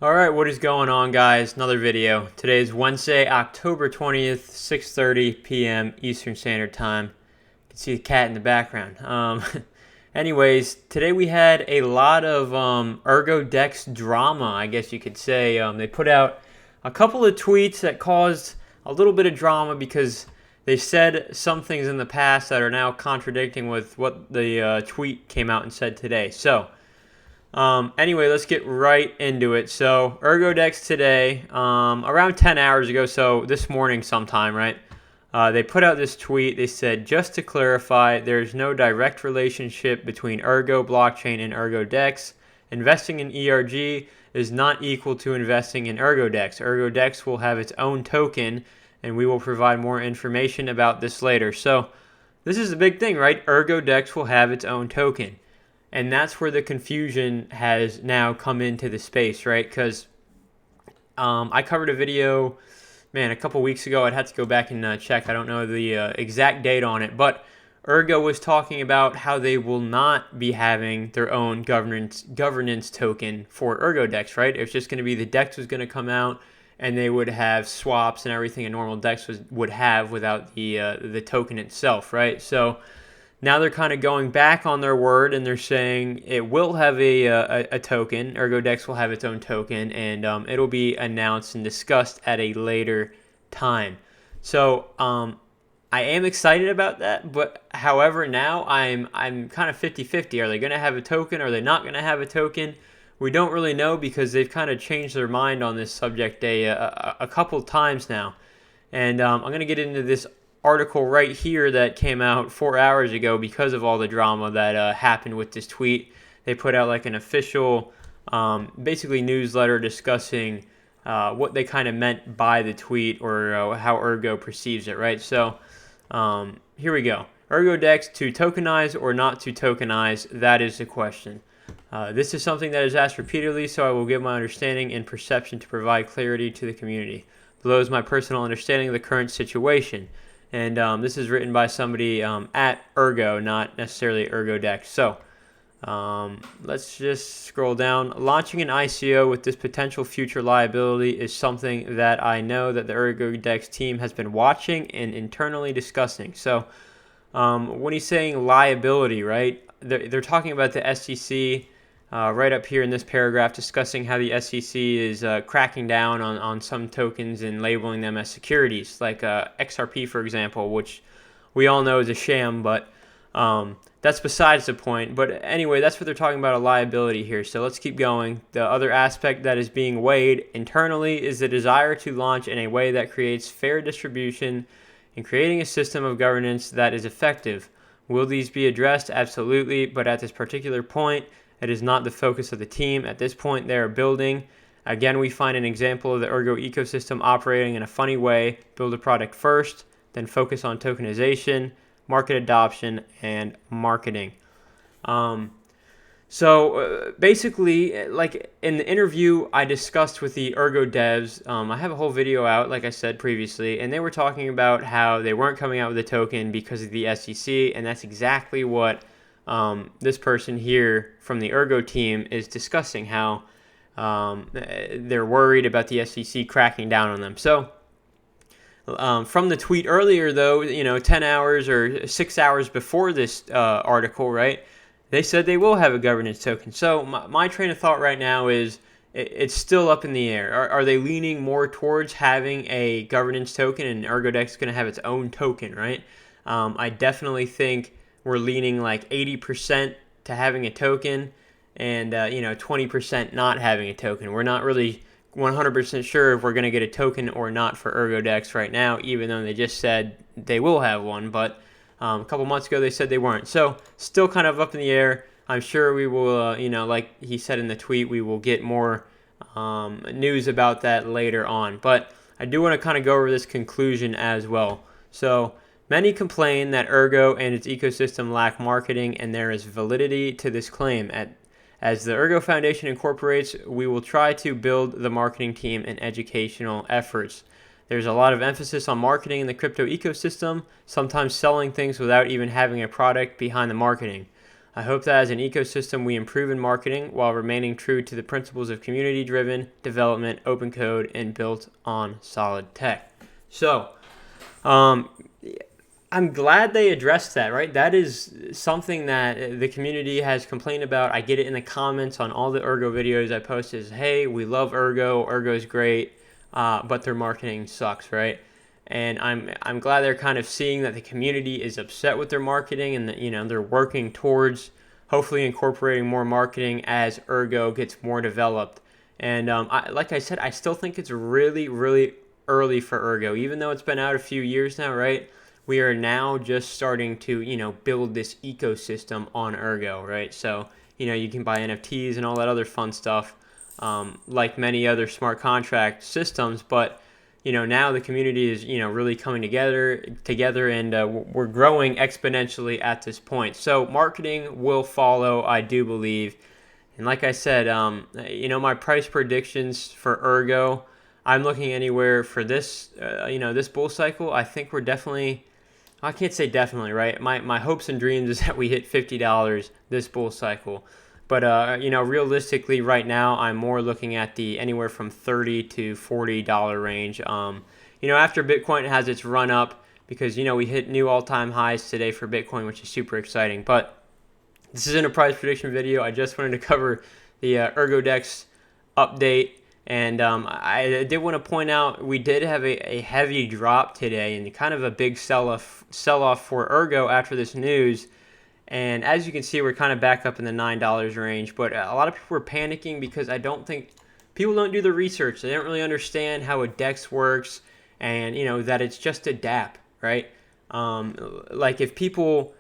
All right, what is going on, guys? Another video. Today is Wednesday, October 20th, 6:30 p.m. Eastern Standard Time. You can see the cat in the background. Anyways, today we had a lot of Ergodex drama, I guess you could say. They put out a couple of tweets that caused a little bit of drama because they said some things in the past that are now contradicting with what the tweet came out and said today. Anyway, let's get right into it. So, Ergodex today, around 10 hours ago, so this morning sometime, right? They put out this tweet. They said, just to clarify, there's no direct relationship between Ergo blockchain and Ergodex. Investing in ERG is not equal to investing in Ergodex. Ergodex will have its own token, and we will provide more information about this later. So, this is a big thing, right? Ergodex will have its own token. And that's where the confusion has now come into the space, right? Because I covered a video, a couple weeks ago. I'd have to go back and check. I don't know the exact date on it. But Ergo was talking about how they will not be having their own governance token for Ergodex, right? It's just going to be the DEX was going to come out, and they would have swaps and everything a normal DEX would have without the token itself, right? So now they're kind of going back on their word, and they're saying it will have a token. Ergodex will have its own token, and it'll be announced and discussed at a later time. So I am excited about that, but however, now I'm kind of 50-50. Are they going to have a token? Are they not going to have a token? We don't really know because they've kind of changed their mind on this subject a couple times now. And I'm going to get into this article right here that came out 4 hours ago because of all the drama that happened with this tweet. They put out like an official basically newsletter discussing what they kind of meant by the tweet, or how Ergo perceives it, right? So here we go. Ergodex to tokenize or not to tokenize? That is the question. This is something that is asked repeatedly, so I will give my understanding and perception to provide clarity to the community. Below is my personal understanding of the current situation. And this is written by somebody at Ergo, not necessarily Ergodex. So let's just scroll down. Launching an ICO with this potential future liability is something that I know that the Ergodex team has been watching and internally discussing. So when he's saying liability, right, they're talking about the SEC right up here in this paragraph, discussing how the SEC is cracking down on some tokens and labeling them as securities, like XRP, for example, which we all know is a sham, but that's besides the point. But anyway, that's what they're talking about, a liability here. So let's keep going. The other aspect that is being weighed internally is the desire to launch in a way that creates fair distribution and creating a system of governance that is effective. Will these be addressed? Absolutely, but at this particular point, it is not the focus of the team. At this point, they are building. Again, we find an example of the Ergo ecosystem operating in a funny way. Build a product first, then focus on tokenization, market adoption, and marketing. Basically, like in the interview I discussed with the Ergo devs, I have a whole video out, like I said previously, and they were talking about how they weren't coming out with a token because of the SEC, and that's exactly what this person here from the Ergo team is discussing, how they're worried about the SEC cracking down on them. So from the tweet earlier, though, 10 hours or 6 hours before this article, right, they said they will have a governance token. So my train of thought right now is it's still up in the air. Are they leaning more towards having a governance token, and Ergodex is going to have its own token, right? I definitely think we're leaning like 80% to having a token and 20% not having a token. We're not really 100% sure if we're going to get a token or not for Ergodex right now, even though they just said they will have one. But a couple months ago they said they weren't. So still kind of up in the air. I'm sure we will, like he said in the tweet, we will get more news about that later on. But I do want to kind of go over this conclusion as well. So many complain that Ergo and its ecosystem lack marketing, and there is validity to this claim. As the Ergo Foundation incorporates, we will try to build the marketing team and educational efforts. There's a lot of emphasis on marketing in the crypto ecosystem, sometimes selling things without even having a product behind the marketing. I hope that as an ecosystem we improve in marketing while remaining true to the principles of community-driven development, open code, and built on solid tech. So, I'm glad they addressed that, right? That is something that the community has complained about. I get it in the comments on all the Ergo videos I post is, hey, we love Ergo. Ergo's great, but their marketing sucks, right? And I'm glad they're kind of seeing that the community is upset with their marketing and that, you know, they're working towards hopefully incorporating more marketing as Ergo gets more developed. And like I said, I still think it's really, really early for Ergo, even though it's been out a few years now, right? We are now just starting to, you know, build this ecosystem on Ergo, right? So, you know, you can buy NFTs and all that other fun stuff, like many other smart contract systems. But, you know, now the community is, you know, really coming together, and we're growing exponentially at this point. So marketing will follow, I do believe. And like I said, you know, my price predictions for Ergo, I'm looking anywhere for this, you know, this bull cycle. I think we're definitely, I can't say definitely, right? My hopes and dreams is that we hit $50 this bull cycle. But, you know, realistically right now, I'm more looking at the anywhere from $30 to $40 range. You know, after Bitcoin has its run up, because, you know, we hit new all-time highs today for Bitcoin, which is super exciting. But this isn't a price prediction video. I just wanted to cover the Ergodex update. And I did want to point out we did have a heavy drop today and kind of a big sell-off for Ergo after this news. And as you can see, we're kind of back up in the $9 range. But a lot of people were panicking because I don't think people don't do the research. They don't really understand how a DEX works and, you know, that it's just a DApp, right? Like if people...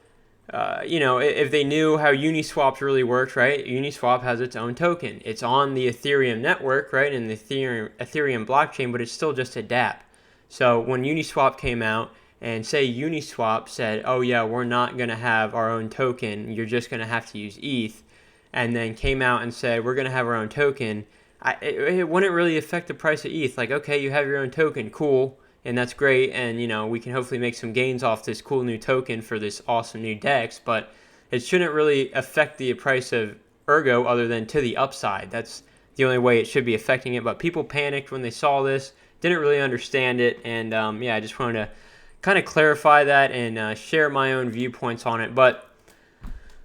you know, if they knew how Uniswap really works, right? Uniswap has its own token. It's on the Ethereum network, right, in the Ethereum blockchain, but it's still just a dApp. So when Uniswap came out and say Uniswap said, oh yeah, we're not going to have our own token, you're just going to have to use ETH, and then came out and said, we're going to have our own token, it wouldn't really affect the price of ETH. Like, okay, you have your own token, cool. And that's great, and you know, we can hopefully make some gains off this cool new token for this awesome new DEX, but it shouldn't really affect the price of Ergo other than to the upside. That's the only way it should be affecting it. But people panicked when they saw this, didn't really understand it, and yeah, I just wanted to kind of clarify that and share my own viewpoints on it. But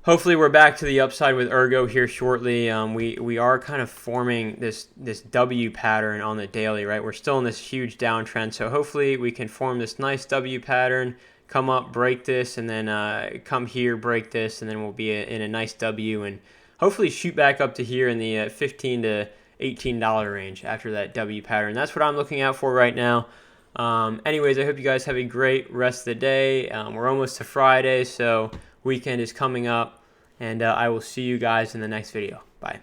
hopefully we're back to the upside with Ergo here shortly. We are kind of forming this W pattern on the daily, right? We're still in this huge downtrend, so hopefully we can form this nice W pattern, come up, break this, and then come here, break this, and then we'll be in a nice W, and hopefully shoot back up to here in the $15 to $18 range after that W pattern. That's what I'm looking out for right now. Anyways, I hope you guys have a great rest of the day. We're almost to Friday, so weekend is coming up, and I will see you guys in the next video. Bye.